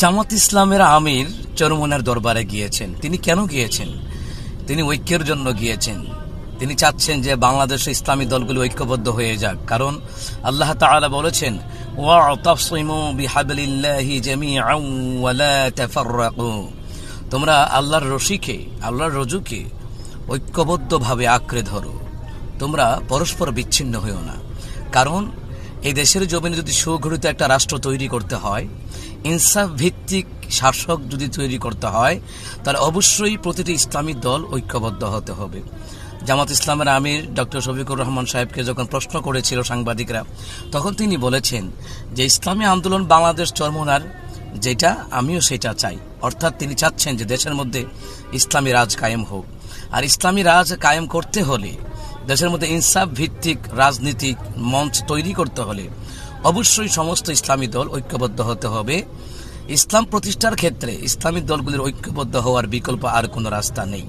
জামাত ইসলামের আমির চরমোনার দরবারে গিয়েছেন। তিনি কেন গিয়েছেন? তিনি ঐক্যের জন্য গিয়েছেন। তিনি চাচ্ছেন যে বাংলাদেশে ইসলামী দলগুলো ঐক্যবদ্ধ হয়ে যাক, কারণ আল্লাহ তাআলা বলেছেন ওয়াতাসিমু বিহাবলিল্লাহি জামিআন ওয়া লা তাফাররাকু, তোমরা আল্লাহর রশিকে, আল্লাহর রজ্জুকে ঐক্যবদ্ধভাবে আঁকড়ে ধরো, তোমরা পরস্পর বিচ্ছিন্ন হইও না। কারণ এই দেশের জমিনে যদি সুগঠিত একটা রাষ্ট্র তৈরি করতে হয়, ইনসাফ ভিত্তিক শাসক যদি তৈরি করতে হয়, তাহলে অবশ্যই প্রতিটি ইসলামী দল ঐক্যবদ্ধ হতে হবে। জামাত ইসলামের আমির ডক্টর শফিকুর রহমান সাহেবকে যখন প্রশ্ন করেছিল সাংবাদিকরা, তখন তিনি বলেছেন যে ইসলামী আন্দোলন বাংলাদেশ চরমোনার যেটা, আমিও সেটা চাই। অর্থাৎ তিনি চাচ্ছেন যে দেশের মধ্যে ইসলামী রাজ কায়েম হোক। আর ইসলামী রাজ কায়েম করতে হলে, দেশের মধ্যে ইনসাফ ভিত্তিক রাজনীতিক মঞ্চ তৈরি করতে হলে অবশ্যই সমস্ত ইসলামী দল ঐক্যবদ্ধ হতে হবে। ইসলাম প্রতিষ্ঠার ক্ষেত্রে ইসলামী দলগুলির ঐক্যবদ্ধ হওয়ার বিকল্প আর কোনো রাস্তা নেই।